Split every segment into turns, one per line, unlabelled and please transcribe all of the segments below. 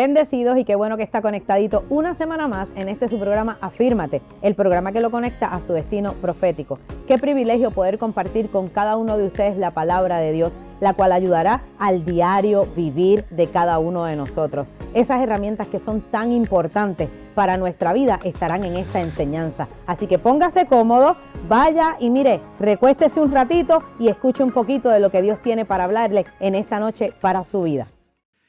bendecidos y qué bueno que está conectadito una semana más en este su programa Afírmate, el programa que lo conecta a su destino profético. Qué privilegio poder compartir con cada uno de ustedes la palabra de Dios, la cual ayudará al diario vivir de cada uno de nosotros. Esas herramientas que son tan importantes para nuestra vida estarán en esta enseñanza. Así que póngase cómodo, vaya y mire, recuéstese un ratito y escuche un poquito de lo que Dios tiene para hablarle en esta noche para su vida.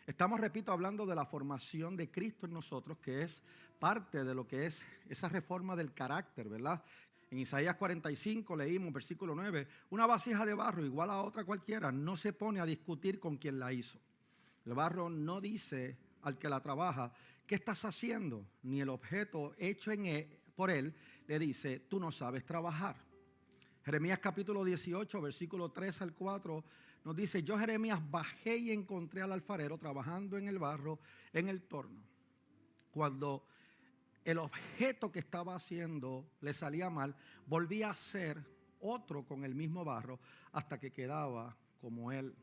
Estamos, repito, hablando de la formación de Cristo en nosotros, que es parte de lo que es esa reforma del carácter, ¿verdad? En Isaías 45 leímos, versículo 9, una vasija de barro igual a otra cualquiera no se pone a discutir con quien la hizo. El barro no dice al que la trabaja, ¿qué estás haciendo? Ni el objeto hecho por él le dice, tú no sabes trabajar. Jeremías capítulo 18, versículo 3 al 4, nos dice, yo Jeremías bajé y encontré al alfarero trabajando en el barro, en el torno. Cuando el objeto que estaba haciendo le salía mal, volvía a hacer otro con el mismo barro hasta que quedaba como él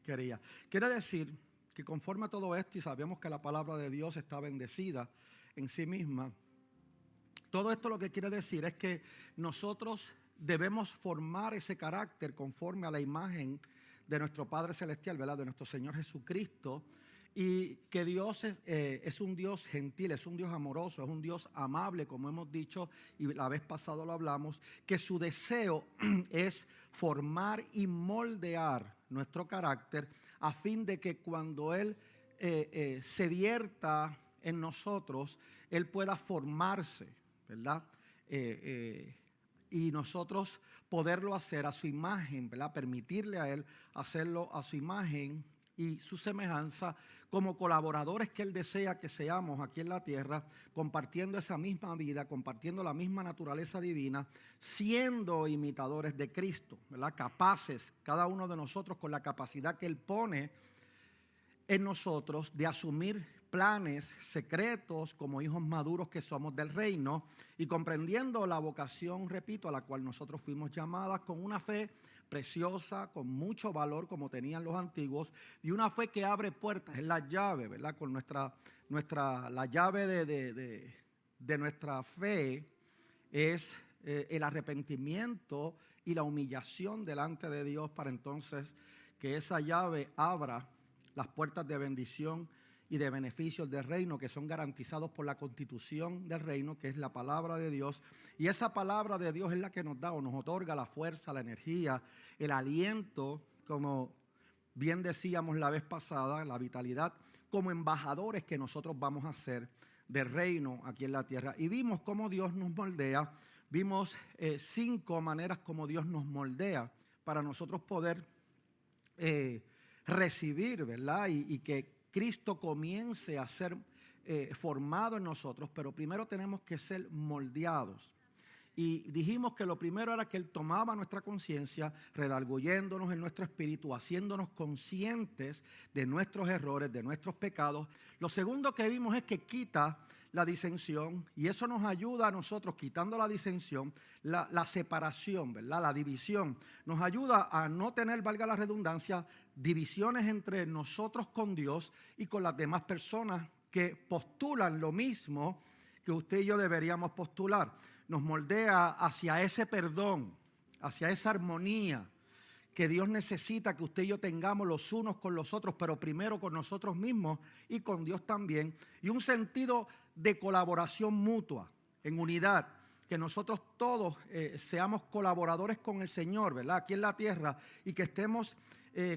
quería. Quiere decir que conforme a todo esto, y sabemos que la palabra de Dios está bendecida en sí misma, todo esto lo que quiere decir es que nosotros debemos formar ese carácter conforme a la imagen de nuestro Padre Celestial, ¿verdad? De nuestro Señor Jesucristo, y que Dios es un Dios gentil, es un Dios amoroso, es un Dios amable, como hemos dicho, y la vez pasada lo hablamos, que su deseo es formar y moldear nuestro carácter a fin de que cuando Él se vierta en nosotros, Él pueda formarse, ¿verdad? Y nosotros poderlo hacer a su imagen, ¿verdad? Permitirle a Él hacerlo a su imagen y su semejanza como colaboradores que Él desea que seamos aquí en la tierra, compartiendo esa misma vida, compartiendo la misma naturaleza divina, siendo imitadores de Cristo, ¿verdad? Capaces, cada uno de nosotros con la capacidad que Él pone en nosotros de asumir planes secretos como hijos maduros que somos del reino y comprendiendo la vocación, repito, a la cual nosotros fuimos llamadas con una fe preciosa, con mucho valor como tenían los antiguos y una fe que abre puertas, es la llave, ¿verdad? Con la llave de nuestra fe es el arrepentimiento y la humillación delante de Dios para entonces que esa llave abra las puertas de bendición y de beneficios del reino que son garantizados por la constitución del reino, que es la palabra de Dios. Y esa palabra de Dios es la que nos da o nos otorga la fuerza, la energía, el aliento, como bien decíamos la vez pasada, la vitalidad, como embajadores que nosotros vamos a ser del reino aquí en la tierra. Y vimos cómo Dios nos moldea, vimos 5 maneras como Dios nos moldea para nosotros poder recibir, ¿verdad? Y que Cristo comience a ser formado en nosotros, pero primero tenemos que ser moldeados. Y dijimos que lo primero era que Él tomaba nuestra conciencia, redarguyéndonos en nuestro espíritu, haciéndonos conscientes de nuestros errores, de nuestros pecados. Lo segundo que vimos es que quita la disensión y eso nos ayuda a nosotros, quitando la disensión, la separación, ¿verdad? La división. Nos ayuda a no tener, valga la redundancia, divisiones entre nosotros con Dios y con las demás personas que postulan lo mismo que usted y yo deberíamos postular. Nos moldea hacia ese perdón, hacia esa armonía que Dios necesita que usted y yo tengamos los unos con los otros, pero primero con nosotros mismos y con Dios también. Y un sentido de colaboración mutua, en unidad, que nosotros todos seamos colaboradores con el Señor, ¿verdad? Aquí en la tierra y que estemos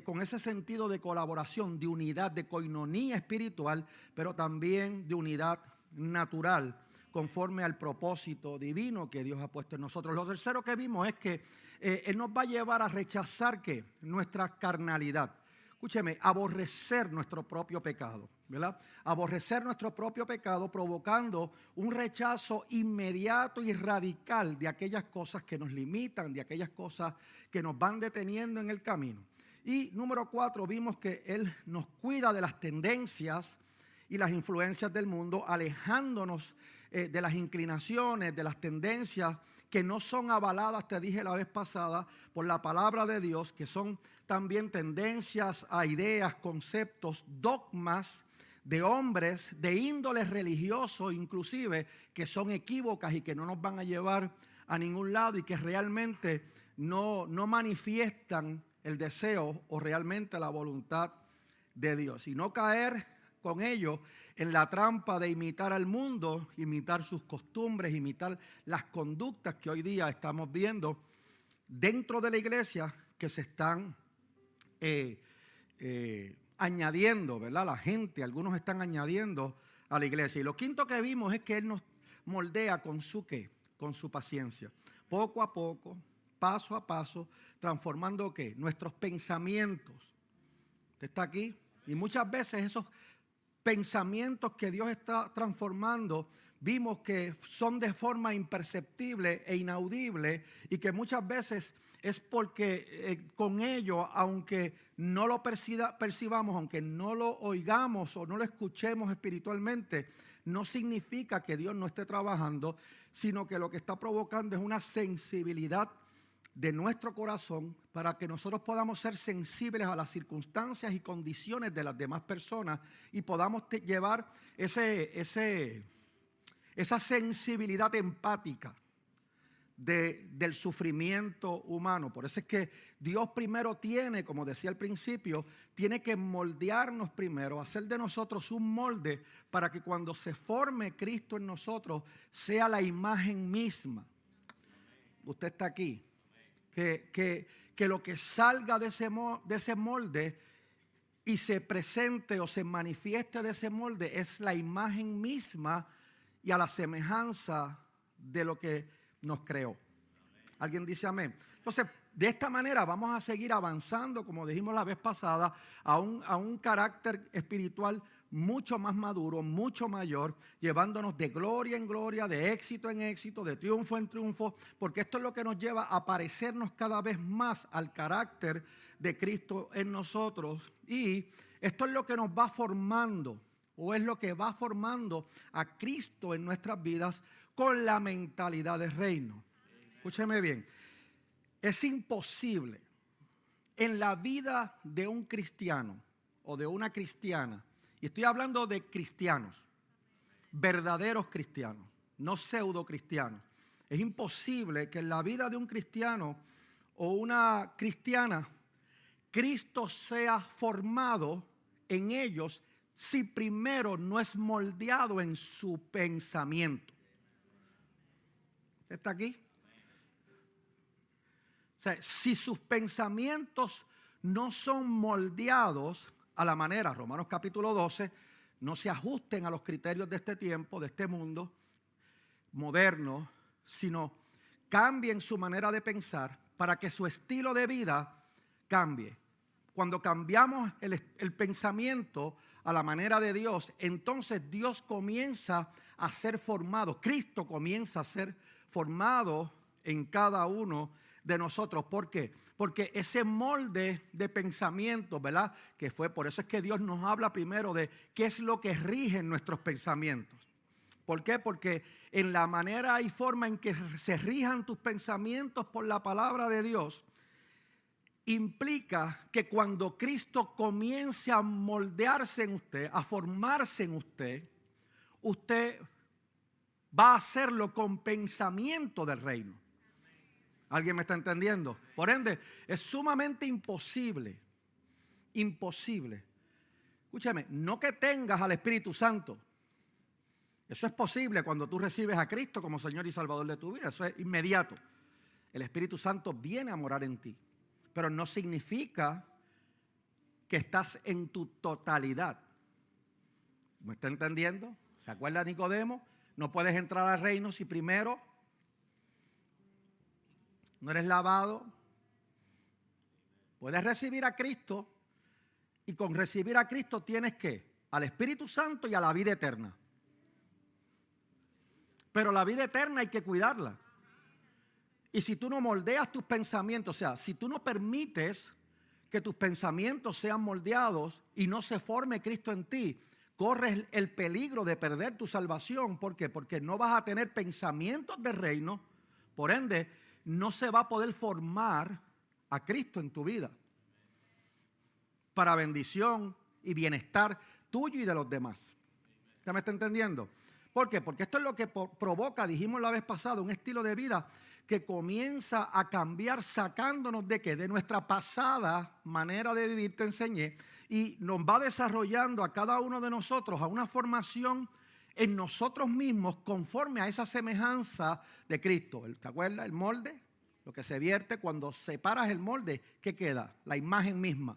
con ese sentido de colaboración, de unidad, de coinonía espiritual, pero también de unidad natural, conforme al propósito divino que Dios ha puesto en nosotros. Lo tercero que vimos es que Él nos va a llevar a rechazar ¿qué? Nuestra carnalidad. Escúcheme, aborrecer nuestro propio pecado, ¿verdad? Aborrecer nuestro propio pecado provocando un rechazo inmediato y radical de aquellas cosas que nos limitan, de aquellas cosas que nos van deteniendo en el camino. Y número 4, vimos que Él nos cuida de las tendencias y las influencias del mundo, alejándonos de las inclinaciones, de las tendencias que no son avaladas, te dije la vez pasada, por la palabra de Dios, que son también tendencias a ideas, conceptos, dogmas de hombres de índole religioso inclusive, que son equívocas y que no nos van a llevar a ningún lado y que realmente no manifiestan el deseo o realmente la voluntad de Dios. Y no caer con ellos en la trampa de imitar al mundo, imitar sus costumbres, imitar las conductas que hoy día estamos viendo dentro de la iglesia que se están añadiendo, ¿verdad? La gente, algunos están añadiendo a la iglesia. Y lo quinto que vimos es que Él nos moldea con su ¿qué? Con su paciencia. Poco a poco, paso a paso, transformando ¿qué? Nuestros pensamientos. Usted está aquí y muchas veces esos pensamientos que Dios está transformando, vimos que son de forma imperceptible e inaudible y que muchas veces es porque con ello, aunque no lo percibamos, aunque no lo oigamos o no lo escuchemos espiritualmente, no significa que Dios no esté trabajando, sino que lo que está provocando es una sensibilidad de nuestro corazón para que nosotros podamos ser sensibles a las circunstancias y condiciones de las demás personas y podamos llevar esa sensibilidad empática del sufrimiento humano. Por eso es que Dios primero tiene, como decía al principio, tiene que moldearnos primero, hacer de nosotros un molde para que cuando se forme Cristo en nosotros sea la imagen misma. Usted está aquí. Que lo que salga de ese molde y se presente o se manifieste de ese molde es la imagen misma y a la semejanza de lo que nos creó. ¿Alguien dice amén? Entonces, de esta manera vamos a seguir avanzando, como dijimos la vez pasada, a un carácter espiritual mucho más maduro, mucho mayor, llevándonos de gloria en gloria, de éxito en éxito, de triunfo en triunfo, porque esto es lo que nos lleva a parecernos cada vez más al carácter de Cristo en nosotros. Y esto es lo que nos va formando, o es lo que va formando a Cristo en nuestras vidas con la mentalidad del reino. Escúcheme bien, es imposible en la vida de un cristiano o de una cristiana, y estoy hablando de cristianos, verdaderos cristianos, no pseudo cristianos. Es imposible que en la vida de un cristiano o una cristiana, Cristo sea formado en ellos si primero no es moldeado en su pensamiento. ¿Está aquí? O sea, si sus pensamientos no son moldeados a la manera, Romanos capítulo 12, no se ajusten a los criterios de este tiempo, de este mundo moderno, sino cambien su manera de pensar para que su estilo de vida cambie. Cuando cambiamos el pensamiento a la manera de Dios, entonces Dios comienza a ser formado, Cristo comienza a ser formado en cada uno de nosotros. ¿Por qué? Porque ese molde de pensamiento, ¿verdad? Que fue, por eso es que Dios nos habla primero de qué es lo que rige nuestros pensamientos. ¿Por qué? Porque en la manera y forma en que se rijan tus pensamientos por la palabra de Dios, implica que cuando Cristo comience a moldearse en usted, a formarse en usted, usted va a hacerlo con pensamiento del reino. ¿Alguien me está entendiendo? Por ende, es sumamente imposible, escúchame, no que tengas al Espíritu Santo. Eso es posible cuando tú recibes a Cristo como Señor y Salvador de tu vida. Eso es inmediato. El Espíritu Santo viene a morar en ti. Pero no significa que estás en tu totalidad. ¿Me está entendiendo? ¿Se acuerda Nicodemo? No puedes entrar al reino si primero no eres lavado. Puedes recibir a Cristo y con recibir a Cristo tienes que al Espíritu Santo y a la vida eterna. Pero la vida eterna hay que cuidarla. Y si tú no moldeas tus pensamientos, o sea, si tú no permites que tus pensamientos sean moldeados y no se forme Cristo en ti, corres el peligro de perder tu salvación. ¿Por qué? Porque no vas a tener pensamientos de reino, por ende, no se va a poder formar a Cristo en tu vida para bendición y bienestar tuyo y de los demás. ¿Ya me está entendiendo? ¿Por qué? Porque esto es lo que provoca, dijimos la vez pasada, un estilo de vida que comienza a cambiar sacándonos de ¿qué? De nuestra pasada manera de vivir, te enseñé, y nos va desarrollando a cada uno de nosotros a una formación en nosotros mismos conforme a esa semejanza de Cristo. ¿Te acuerdas? El molde, lo que se vierte cuando separas el molde, ¿qué queda? La imagen misma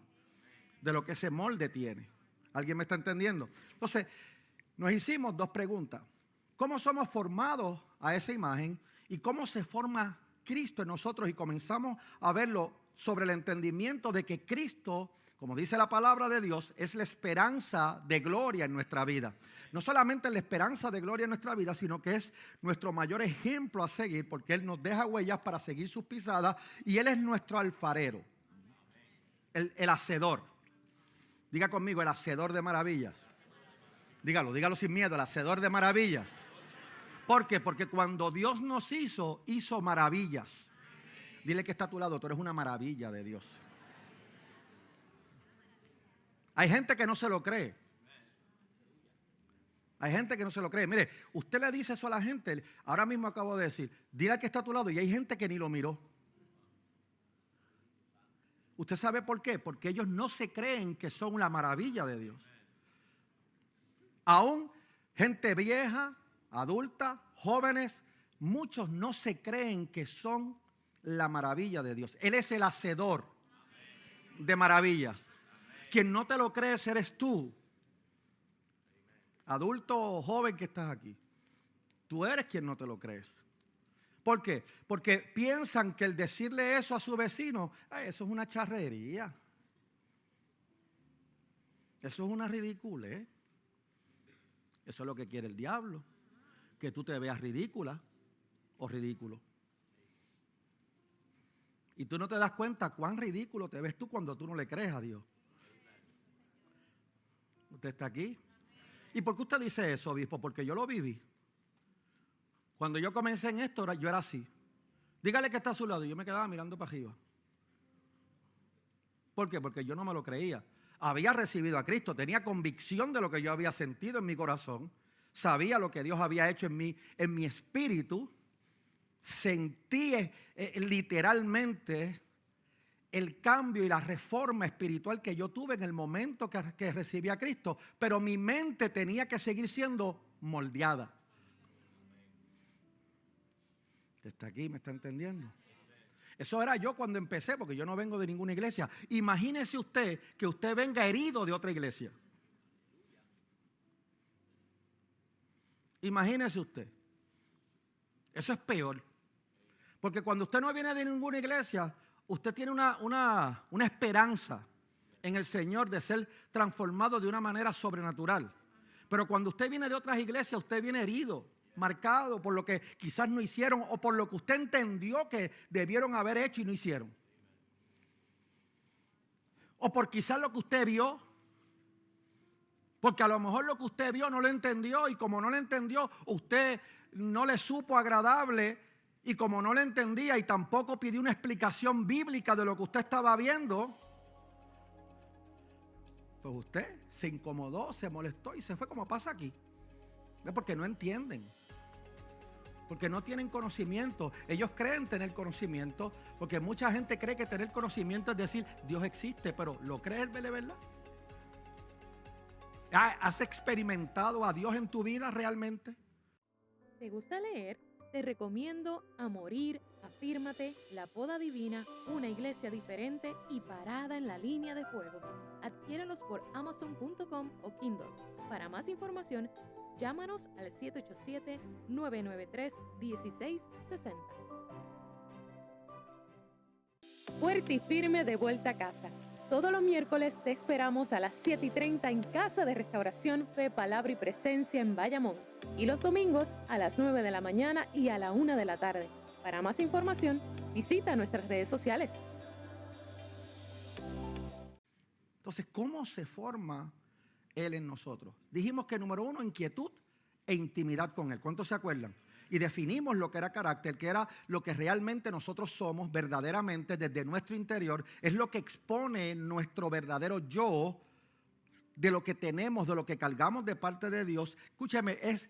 de lo que ese molde tiene. ¿Alguien me está entendiendo? Entonces, nos hicimos dos preguntas. ¿Cómo somos formados a esa imagen? ¿Y cómo se forma Cristo en nosotros? Y comenzamos a verlo sobre el entendimiento de que Cristo, como dice la palabra de Dios, es la esperanza de gloria en nuestra vida. No solamente la esperanza de gloria en nuestra vida, sino que es nuestro mayor ejemplo a seguir, porque Él nos deja huellas para seguir sus pisadas y Él es nuestro alfarero, el hacedor. Diga conmigo, el hacedor de maravillas. Dígalo sin miedo, el hacedor de maravillas. ¿Por qué? Porque cuando Dios nos hizo maravillas. Dile que está a tu lado, tú eres una maravilla de Dios. Hay gente que no se lo cree. Hay gente que no se lo cree. Mire, usted le dice eso a la gente, ahora mismo acabo de decir, dile que está a tu lado y hay gente que ni lo miró. ¿Usted sabe por qué? Porque ellos no se creen que son la maravilla de Dios. Aún gente vieja, adulta, jóvenes, muchos no se creen que son la maravilla de Dios. Él es el hacedor de maravillas. Quien no te lo crees eres tú. Adulto o joven que estás aquí. Tú eres quien no te lo crees. ¿Por qué? Porque piensan que el decirle eso a su vecino, eso es una charrería. Eso es una ridiculez. Eso es lo que quiere el diablo. Que tú te veas ridícula o ridículo. Y tú no te das cuenta cuán ridículo te ves tú cuando tú no le crees a Dios. ¿Usted está aquí? ¿Y por qué usted dice eso, obispo? Porque yo lo viví. Cuando yo comencé en esto, yo era así. Dígale que está a su lado y yo me quedaba mirando para arriba. ¿Por qué? Porque yo no me lo creía. Había recibido a Cristo, tenía convicción de lo que yo había sentido en mi corazón, sabía lo que Dios había hecho en mi espíritu, sentí literalmente el cambio y la reforma espiritual que yo tuve en el momento que recibí a Cristo, pero mi mente tenía que seguir siendo moldeada. ¿Está aquí? ¿Me está entendiendo? Eso era yo cuando empecé, porque yo no vengo de ninguna iglesia. Imagínese usted que usted venga herido de otra iglesia. Imagínese usted. Eso es peor. Porque cuando usted no viene de ninguna iglesia, usted tiene una esperanza en el Señor de ser transformado de una manera sobrenatural. Pero cuando usted viene de otras iglesias, usted viene herido, marcado por lo que quizás no hicieron o por lo que usted entendió que debieron haber hecho y no hicieron. O por quizás lo que usted vio, porque a lo mejor lo que usted vio no lo entendió y como no lo entendió, usted no le supo agradable y como no lo entendía y tampoco pidió una explicación bíblica de lo que usted estaba viendo, pues usted se incomodó, se molestó y se fue como pasa aquí. ¿Ves? Porque no entienden. Porque no tienen conocimiento. Ellos creen tener conocimiento, porque mucha gente cree que tener conocimiento es decir, Dios existe, pero ¿lo crees de verdad? ¿Has experimentado a Dios en tu vida realmente?
¿Te gusta leer? Te recomiendo A Morir, Afírmate, La Poda Divina, Una Iglesia Diferente y Parada en la Línea de Fuego. Adquiérelos por Amazon.com o Kindle. Para más información, llámanos al 787-993-1660. Fuerte y firme de vuelta a casa. Todos los miércoles te esperamos a las 7:30 en Casa de Restauración Fe, Palabra y Presencia en Bayamón. Y los domingos a las 9 de la mañana y a la 1 de la tarde. Para más información, visita nuestras redes sociales.
Entonces, ¿cómo se forma Él en nosotros? Dijimos que número 1, inquietud e intimidad con Él. ¿Cuántos se acuerdan? Y definimos lo que era carácter, que era lo que realmente nosotros somos verdaderamente desde nuestro interior. Es lo que expone nuestro verdadero yo de lo que tenemos, de lo que cargamos de parte de Dios, escúcheme, es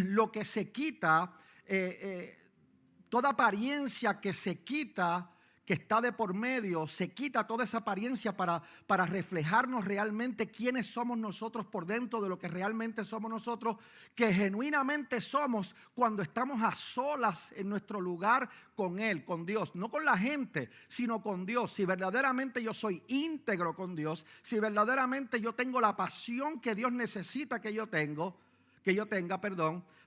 lo que se quita, toda apariencia que se quita, que está de por medio, se quita toda esa apariencia para reflejarnos realmente quiénes somos nosotros por dentro, de lo que realmente somos nosotros, que genuinamente somos cuando estamos a solas en nuestro lugar con Él, con Dios, no con la gente, sino con Dios. Si verdaderamente yo soy íntegro con Dios, si verdaderamente yo tengo la pasión que Dios necesita que yo tenga,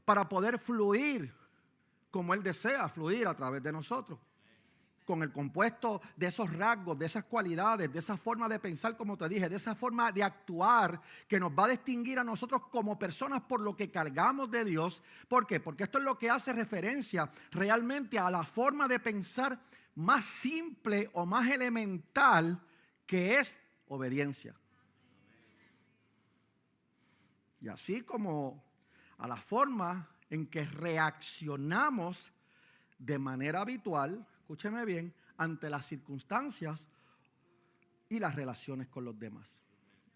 para poder fluir como Él desea fluir a través de nosotros, con el compuesto de esos rasgos, de esas cualidades, de esa forma de pensar, como te dije, de esa forma de actuar que nos va a distinguir a nosotros como personas por lo que cargamos de Dios. ¿Por qué? Porque esto es lo que hace referencia realmente a la forma de pensar más simple o más elemental, que es obediencia. Y así como a la forma en que reaccionamos de manera habitual, escúcheme bien, ante las circunstancias y las relaciones con los demás.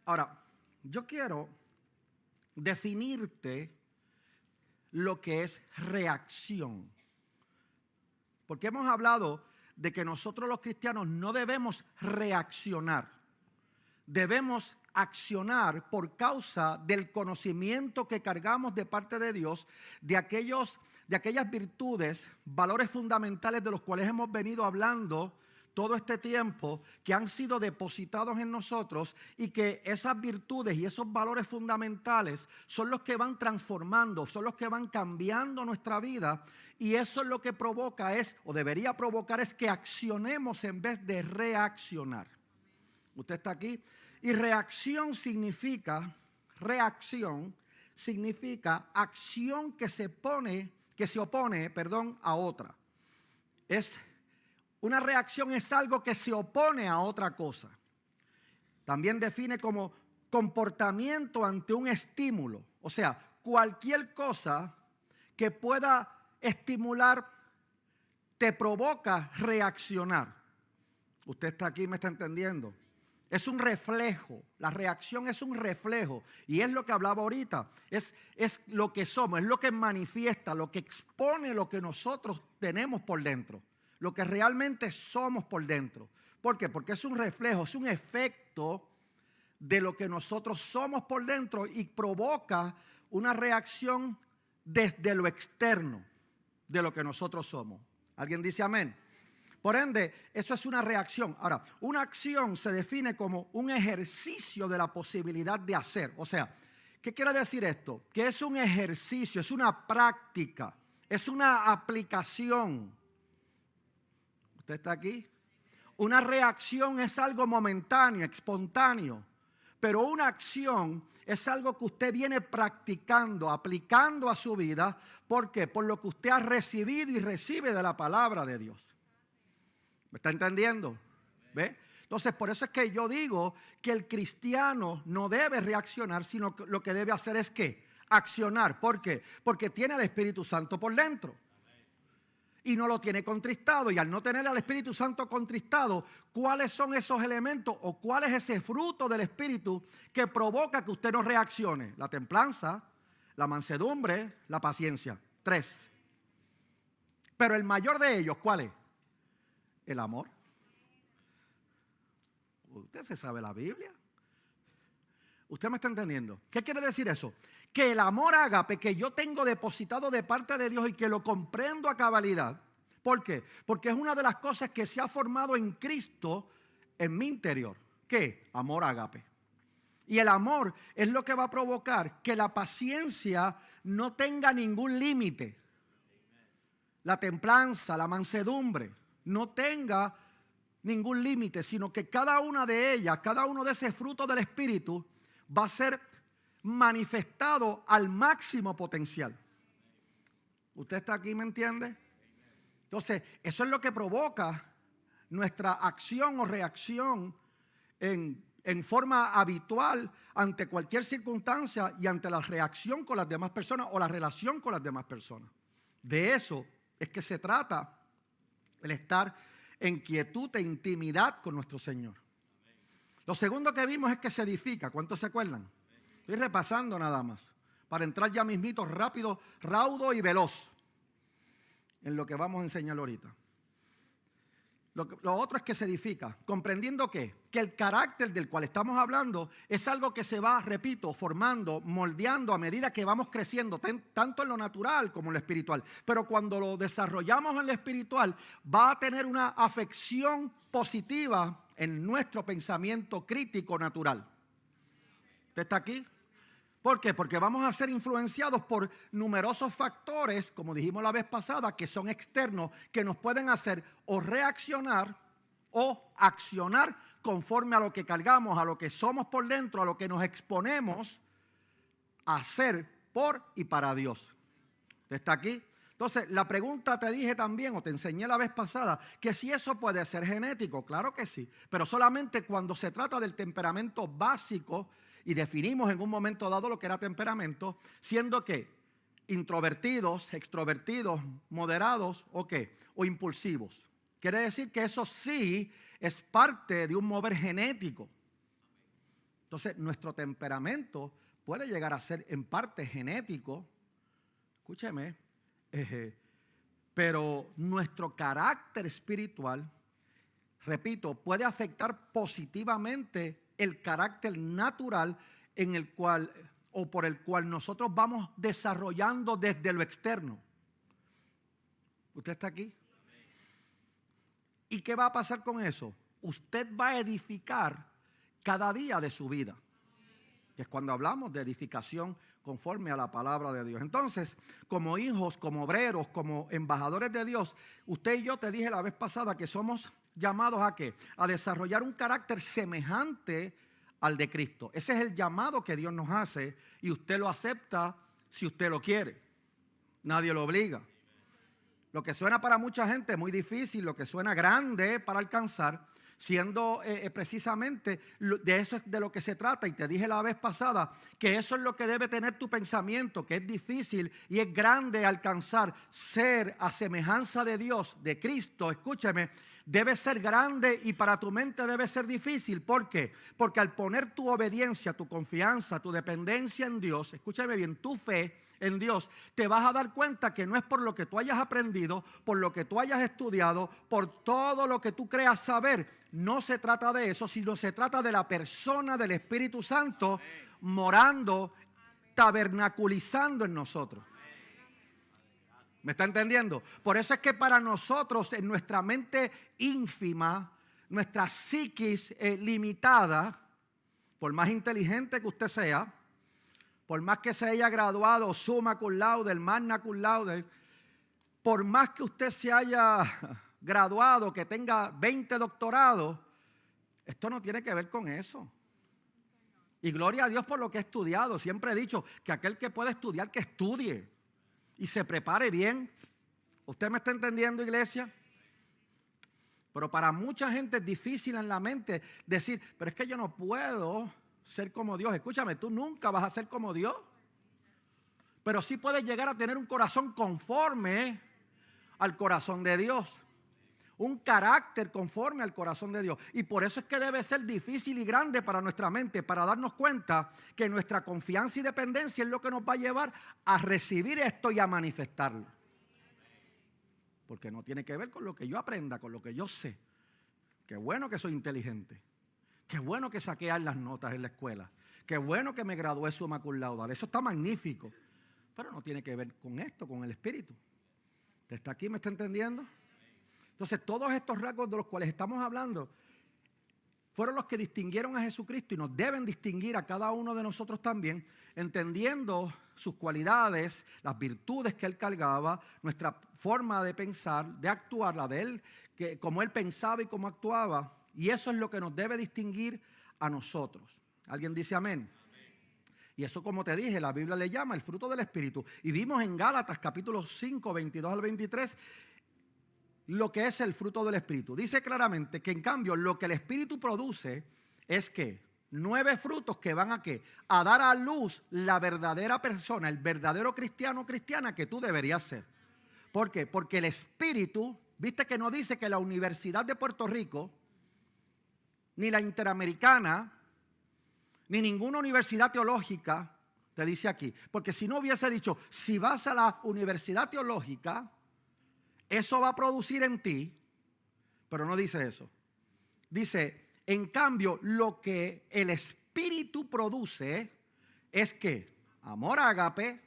Ahora, yo quiero definirte lo que es reacción. Porque hemos hablado de que nosotros los cristianos no debemos reaccionar. Debemos accionar por causa del conocimiento que cargamos de parte de Dios, de aquellas virtudes, valores fundamentales de los cuales hemos venido hablando todo este tiempo, que han sido depositados en nosotros, y que esas virtudes y esos valores fundamentales son los que van transformando, son los que van cambiando nuestra vida, y eso es lo que provoca o debería provocar que accionemos en vez de reaccionar. Usted está aquí. Y reacción significa acción que se opone a otra. Una reacción es algo que se opone a otra cosa. También define como comportamiento ante un estímulo. O sea, cualquier cosa que pueda estimular te provoca reaccionar. Usted está aquí, me está entendiendo. Es un reflejo, la reacción es un reflejo, y es lo que hablaba ahorita, es lo que somos, es lo que manifiesta, lo que expone lo que nosotros tenemos por dentro, lo que realmente somos por dentro. ¿Por qué? Porque es un reflejo, es un efecto de lo que nosotros somos por dentro, y provoca una reacción desde lo externo de lo que nosotros somos. ¿Alguien dice amén? Por ende, eso es una reacción. Ahora, una acción se define como un ejercicio de la posibilidad de hacer. O sea, ¿qué quiere decir esto? Que es un ejercicio, es una práctica, es una aplicación. ¿Usted está aquí? Una reacción es algo momentáneo, espontáneo. Pero una acción es algo que usted viene practicando, aplicando a su vida. ¿Por qué? Por lo que usted ha recibido y recibe de la palabra de Dios. ¿Me está entendiendo? ¿Ve? Entonces, por eso es que yo digo que el cristiano no debe reaccionar, sino que lo que debe hacer es ¿qué? Accionar. ¿Por qué? Porque tiene al Espíritu Santo por dentro. Y no lo tiene contristado. Y al no tener al Espíritu Santo contristado, ¿cuáles son esos elementos o cuál es ese fruto del Espíritu que provoca que usted no reaccione? La templanza, la mansedumbre, la paciencia. 3. Pero el mayor de ellos, ¿cuál es? El amor. Usted se sabe la Biblia. ¿Usted me está entendiendo? ¿Qué quiere decir eso? Que el amor ágape que yo tengo depositado de parte de Dios y que lo comprendo a cabalidad. ¿Por qué? Porque es una de las cosas que se ha formado en Cristo en mi interior. ¿Qué? Amor ágape. Y el amor es lo que va a provocar que la paciencia no tenga ningún límite. La templanza, la mansedumbre, no tenga ningún límite, sino que cada una de ellas, cada uno de ese fruto del Espíritu va a ser manifestado al máximo potencial. ¿Usted está aquí, me entiende? Entonces, eso es lo que provoca nuestra acción o reacción en forma habitual ante cualquier circunstancia y ante la reacción con las demás personas o la relación con las demás personas. De eso es que se trata el estar en quietud e intimidad con nuestro Señor. Lo segundo que vimos es que se edifica. ¿Cuántos se acuerdan? Estoy repasando nada más, para entrar ya mismito rápido, raudo y veloz en lo que vamos a enseñar ahorita. Lo otro es que se edifica, comprendiendo que el carácter del cual estamos hablando es algo que se va, repito, formando, moldeando a medida que vamos creciendo, tanto en lo natural como en lo espiritual. Pero cuando lo desarrollamos en lo espiritual, va a tener una afección positiva en nuestro pensamiento crítico natural. ¿Usted está aquí? ¿Por qué? Porque vamos a ser influenciados por numerosos factores, como dijimos la vez pasada, que son externos, que nos pueden hacer o reaccionar o accionar conforme a lo que cargamos, a lo que somos por dentro, a lo que nos exponemos a hacer por y para Dios. ¿Usted está aquí? Entonces, la pregunta te dije también, o te enseñé la vez pasada, que si eso puede ser genético. Claro que sí, pero solamente cuando se trata del temperamento básico, y definimos en un momento dado lo que era temperamento, siendo que introvertidos, extrovertidos, moderados o qué, o impulsivos. Quiere decir que eso sí es parte de un mover genético. Entonces, nuestro temperamento puede llegar a ser en parte genético, escúcheme, pero nuestro carácter espiritual, repito, puede afectar positivamente el carácter natural en el cual o por el cual nosotros vamos desarrollando desde lo externo. ¿Usted está aquí? ¿Y qué va a pasar con eso? Usted va a edificar cada día de su vida. Que es cuando hablamos de edificación conforme a la palabra de Dios. Entonces, como hijos, como obreros, como embajadores de Dios, usted y yo, te dije la vez pasada que somos llamados ¿a qué? A desarrollar un carácter semejante al de Cristo. Ese es el llamado que Dios nos hace y usted lo acepta si usted lo quiere. Nadie lo obliga. Lo que suena para mucha gente muy difícil, lo que suena grande para alcanzar, siendo precisamente de eso es de lo que se trata. Y te dije la vez pasada que eso es lo que debe tener tu pensamiento, que es difícil y es grande alcanzar, ser a semejanza de Dios, de Cristo. Escúchame, debe ser grande y para tu mente debe ser difícil. ¿Por qué? Porque al poner tu obediencia, tu confianza, tu dependencia en Dios, escúchame bien, tu fe en Dios, te vas a dar cuenta que no es por lo que tú hayas aprendido, por lo que tú hayas estudiado, por todo lo que tú creas saber. No se trata de eso, sino se trata de la persona del Espíritu Santo morando, tabernaculizando en nosotros. ¿Me está entendiendo? Por eso es que para nosotros, en nuestra mente ínfima, nuestra psiquis limitada, por más inteligente que usted sea, por más que se haya graduado summa cum laude, magna cum laude, por más que usted se haya graduado, que tenga 20 doctorados, esto no tiene que ver con eso. Y gloria a Dios por lo que he estudiado. Siempre he dicho que aquel que puede estudiar, que estudie y se prepare bien. ¿Usted me está entendiendo, iglesia? Pero para mucha gente es difícil en la mente decir, pero es que yo no puedo ser como Dios. Escúchame, tú nunca vas a ser como Dios. Pero sí puedes llegar a tener un corazón conforme al corazón de Dios. Un carácter conforme al corazón de Dios. Y por eso es que debe ser difícil y grande para nuestra mente, para darnos cuenta que nuestra confianza y dependencia es lo que nos va a llevar a recibir esto y a manifestarlo. Porque no tiene que ver con lo que yo aprenda, con lo que yo sé. Qué bueno que soy inteligente. Qué bueno que saqué las notas en la escuela. Qué bueno que me gradué summa cum laude. Eso está magnífico. Pero no tiene que ver con esto, con el Espíritu. ¿Usted está aquí? ¿Me está entendiendo? Entonces, todos estos rasgos de los cuales estamos hablando fueron los que distinguieron a Jesucristo y nos deben distinguir a cada uno de nosotros también, entendiendo sus cualidades, las virtudes que Él cargaba, nuestra forma de pensar, de actuar, la de Él, cómo Él pensaba y cómo actuaba. Y eso es lo que nos debe distinguir a nosotros. ¿Alguien dice amén? Y eso, como te dije, la Biblia le llama el fruto del Espíritu. Y vimos en Gálatas capítulo 5, 22 al 23, lo que es el fruto del Espíritu. Dice claramente que en cambio lo que el Espíritu produce es que 9 frutos que van a ¿qué? A dar a luz la verdadera persona, el verdadero cristiano o cristiana que tú deberías ser. ¿Por qué? Porque el Espíritu, viste que no dice que la Universidad de Puerto Rico ni la Interamericana, ni ninguna universidad teológica te dice aquí. Porque si no hubiese dicho, si vas a la universidad teológica, eso va a producir en ti, pero no dice eso. Dice, en cambio, lo que el Espíritu produce es que amor ágape,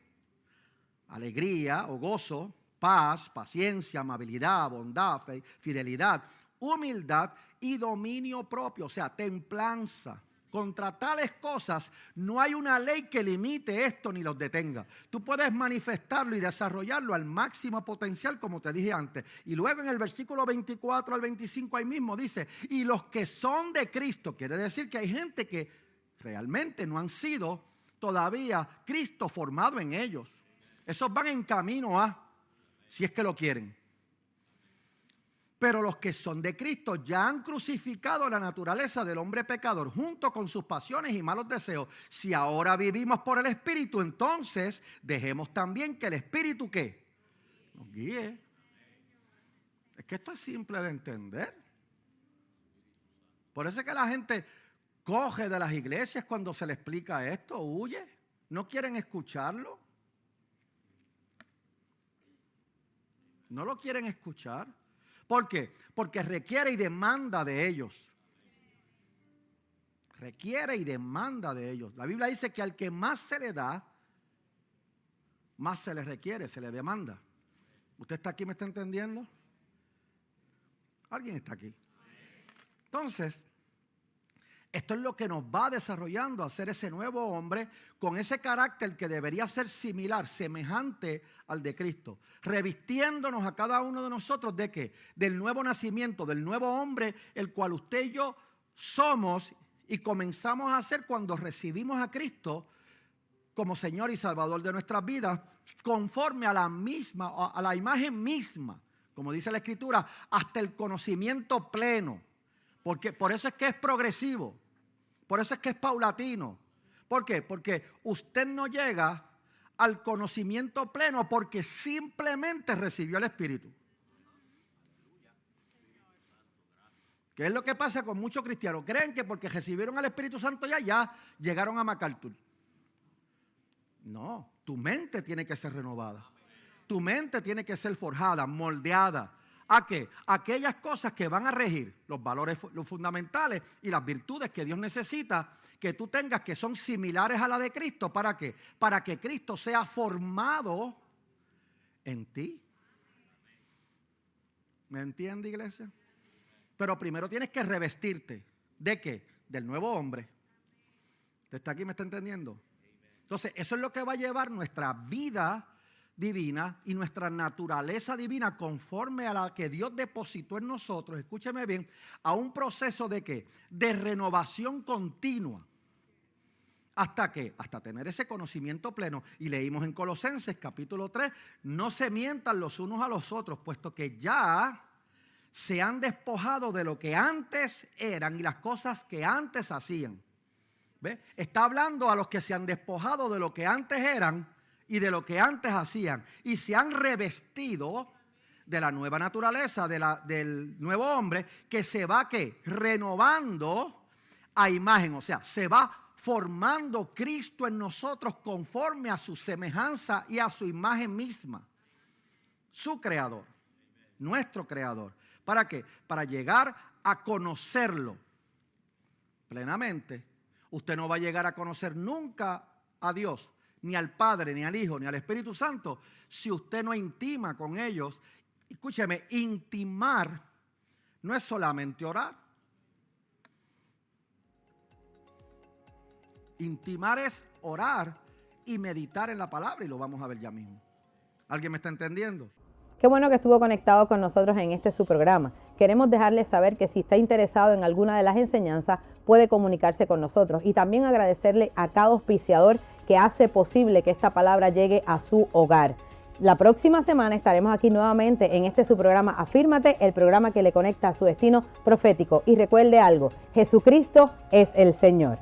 alegría o gozo, paz, paciencia, amabilidad, bondad, fidelidad, humildad y dominio propio, o sea, templanza. Contra tales cosas no hay una ley que limite esto ni los detenga. Tú puedes manifestarlo y desarrollarlo al máximo potencial, como te dije antes. Y luego en el versículo 24 al 25 ahí mismo dice, y los que son de Cristo, quiere decir que hay gente que realmente no han sido todavía Cristo formado en ellos. Esos van en camino a, si es que lo quieren. Pero los que son de Cristo ya han crucificado la naturaleza del hombre pecador junto con sus pasiones y malos deseos. Si ahora vivimos por el Espíritu, entonces dejemos también que el Espíritu ¿qué? Nos guíe. Es que esto es simple de entender. Por eso es que la gente coge de las iglesias cuando se le explica esto, huye. No quieren escucharlo. No lo quieren escuchar. ¿Por qué? Porque requiere y demanda de ellos. Requiere y demanda de ellos. La Biblia dice que al que más se le da, más se le requiere, se le demanda. ¿Usted está aquí, me está entendiendo? ¿Alguien está aquí? Entonces, esto es lo que nos va desarrollando a ser ese nuevo hombre con ese carácter que debería ser similar, semejante al de Cristo, revistiéndonos a cada uno de nosotros de ¿qué? Del nuevo nacimiento, del nuevo hombre, el cual usted y yo somos y comenzamos a ser cuando recibimos a Cristo como Señor y Salvador de nuestras vidas, conforme a la misma, a la imagen misma, como dice la Escritura, hasta el conocimiento pleno. Porque por eso es que es progresivo. Por eso es que es paulatino. ¿Por qué? Porque usted no llega al conocimiento pleno porque simplemente recibió el Espíritu. ¿Qué es lo que pasa con muchos cristianos? Creen que porque recibieron al Espíritu Santo ya llegaron a MacArthur. No, tu mente tiene que ser renovada. Tu mente tiene que ser forjada, moldeada. ¿A qué? Aquellas cosas que van a regir los valores los fundamentales y las virtudes que Dios necesita que tú tengas, que son similares a la de Cristo. ¿Para qué? Para que Cristo sea formado en ti. ¿Me entiende, iglesia? Pero primero tienes que revestirte. ¿De qué? Del nuevo hombre. ¿Usted está aquí? ¿Me está entendiendo? Entonces, eso es lo que va a llevar nuestra vida divina y nuestra naturaleza divina conforme a la que Dios depositó en nosotros, escúcheme bien, a un proceso de ¿qué? De renovación continua. ¿Hasta qué? Hasta tener ese conocimiento pleno. Y leímos en Colosenses capítulo 3, no se mientan los unos a los otros, puesto que ya se han despojado de lo que antes eran y las cosas que antes hacían. ¿Ve? Está hablando a los que se han despojado de lo que antes eran y de lo que antes hacían, y se han revestido de la nueva naturaleza, del nuevo hombre, que se va ¿qué? Renovando a imagen, o sea, se va formando Cristo en nosotros conforme a su semejanza y a su imagen misma. Su creador, nuestro creador. ¿Para qué? Para llegar a conocerlo plenamente. Usted no va a llegar a conocer nunca a Dios, ni al Padre, ni al Hijo, ni al Espíritu Santo, si usted no intima con ellos. Escúcheme, intimar no es solamente orar. Intimar es orar y meditar en la palabra, y lo vamos a ver ya mismo. ¿Alguien me está entendiendo?
Qué bueno que estuvo conectado con nosotros en este su programa. Queremos dejarle saber que si está interesado en alguna de las enseñanzas, puede comunicarse con nosotros. Y también agradecerle a cada auspiciador que hace posible que esta palabra llegue a su hogar. La próxima semana estaremos aquí nuevamente en este su programa Afírmate, el programa que le conecta a su destino profético. Y recuerde algo, Jesucristo es el Señor.